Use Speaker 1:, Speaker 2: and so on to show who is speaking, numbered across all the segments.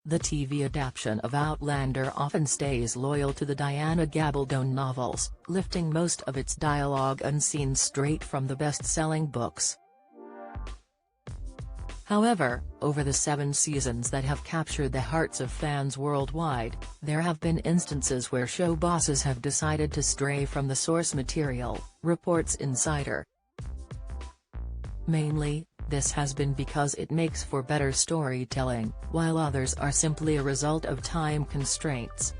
Speaker 1: The TV adaptation of Outlander often stays loyal to the Diana Gabaldon novels, lifting most of its dialogue and scenes straight from the best-selling books. However, over the 7 seasons that have captured the hearts of fans worldwide, there have been instances where show bosses have decided to stray from the source material, reports Insider. Mainly, this has been because it makes for better storytelling, while others are simply a result of time constraints.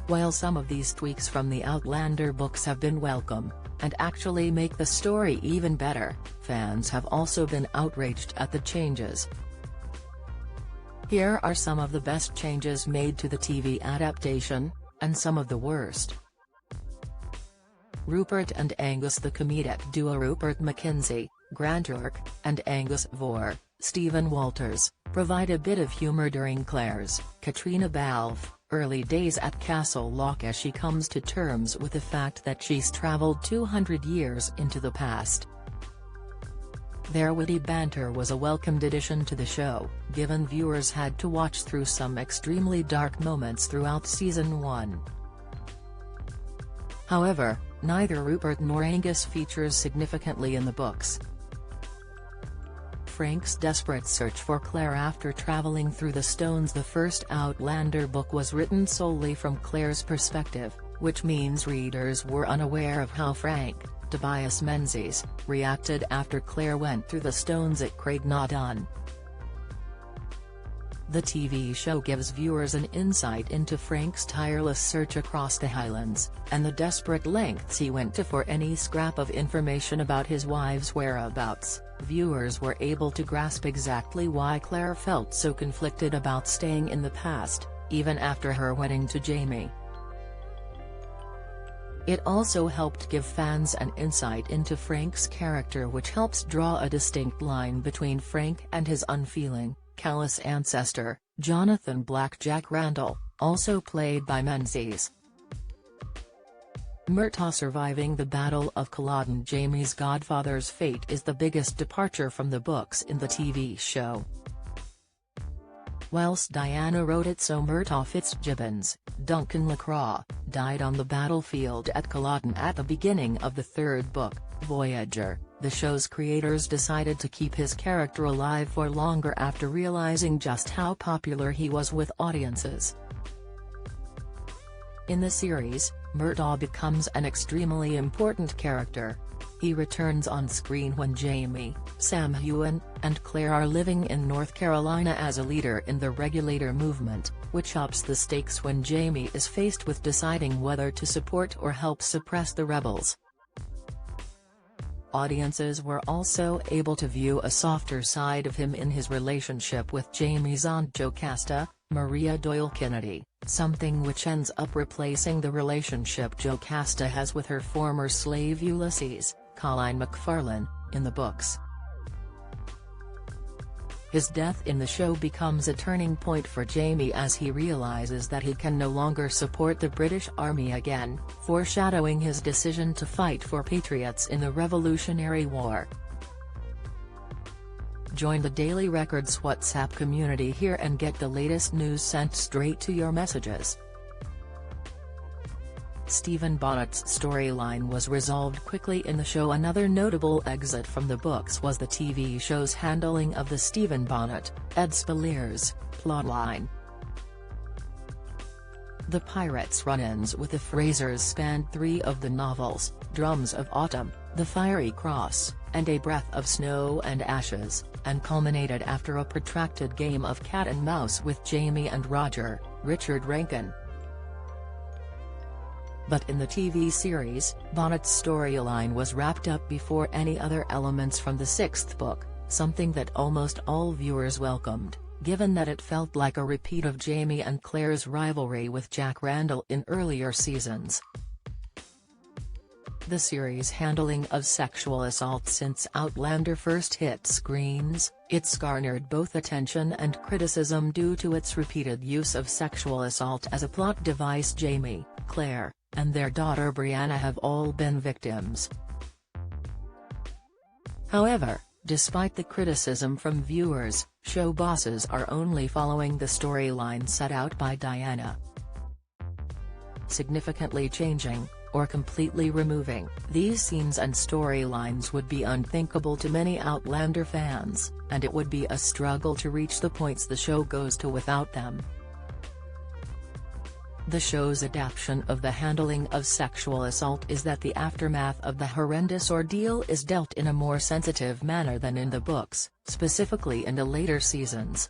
Speaker 1: While some of these tweaks from the Outlander books have been welcome, and actually make the story even better, fans have also been outraged at the changes. Here are some of the best changes made to the TV adaptation, and some of the worst. Rupert and Angus. The comedic duo Rupert Mackenzie, Grant York, and Angus Vore, Stephen Walters, provide a bit of humour during Claire's, Katrina Balfe, early days at Castle Lock as she comes to terms with the fact that she's travelled 200 years into the past. Their witty banter was a welcomed addition to the show, given viewers had to watch through some extremely dark moments throughout Season 1. However, neither Rupert nor Angus features significantly in the books. Frank's desperate search for Claire after traveling through the stones. The first Outlander book was written solely from Claire's perspective, which means readers were unaware of how Frank, Tobias Menzies, reacted after Claire went through the stones at Craignaddon. The TV show gives viewers an insight into Frank's tireless search across the Highlands, and the desperate lengths he went to for any scrap of information about his wife's whereabouts. Viewers were able to grasp exactly why Claire felt so conflicted about staying in the past, even after her wedding to Jamie. It also helped give fans an insight into Frank's character, which helps draw a distinct line between Frank and his unfeeling, callous ancestor, Jonathan "Blackjack" Randall, also played by Menzies. Murtagh surviving the Battle of Culloden. Jamie's godfather's fate is the biggest departure from the books in the TV show. Whilst Diana wrote it so, Murtagh Fitzgibbons, Duncan Lacroix, died on the battlefield at Culloden at the beginning of the 3rd book, Voyager. The show's creators decided to keep his character alive for longer after realizing just how popular he was with audiences. In the series, Murtagh becomes an extremely important character. He returns on screen when Jamie, Sam Heughan, and Claire are living in North Carolina as a leader in the Regulator movement, which ups the stakes when Jamie is faced with deciding whether to support or help suppress the rebels. Audiences were also able to view a softer side of him in his relationship with Jamie's aunt Jocasta, Maria Doyle Kennedy, something which ends up replacing the relationship Jocasta has with her former slave Ulysses, Colleen McFarlane, in the books. His death in the show becomes a turning point for Jamie as he realizes that he can no longer support the British Army again, foreshadowing his decision to fight for patriots in the Revolutionary War. Join the Daily Records WhatsApp community here and get the latest news sent straight to your messages. Stephen Bonnet's storyline was resolved quickly in the show. Another notable exit from the books was the TV show's handling of the Stephen Bonnet, Ed Speleers, plotline. The pirates' run-ins with the Frasers spanned 3 of the novels, Drums of Autumn, The Fiery Cross, and A Breath of Snow and Ashes, and culminated after a protracted game of cat and mouse with Jamie and Roger, Richard Rankin. But in the TV series, Bonnet's storyline was wrapped up before any other elements from the 6th book, something that almost all viewers welcomed, given that it felt like a repeat of Jamie and Claire's rivalry with Jack Randall in earlier seasons. The series' handling of sexual assault since Outlander first hit screens, it's garnered both attention and criticism due to its repeated use of sexual assault as a plot device. Jamie, Claire, and their daughter Brianna have all been victims. However, Despite the criticism from viewers, show bosses are only following the storyline set out by Diana. Significantly changing, or completely removing, these scenes and storylines would be unthinkable to many Outlander fans, and it would be a struggle to reach the points the show goes to without them. The show's adaptation of the handling of sexual assault is that the aftermath of the horrendous ordeal is dealt in a more sensitive manner than in the books, specifically in the later seasons.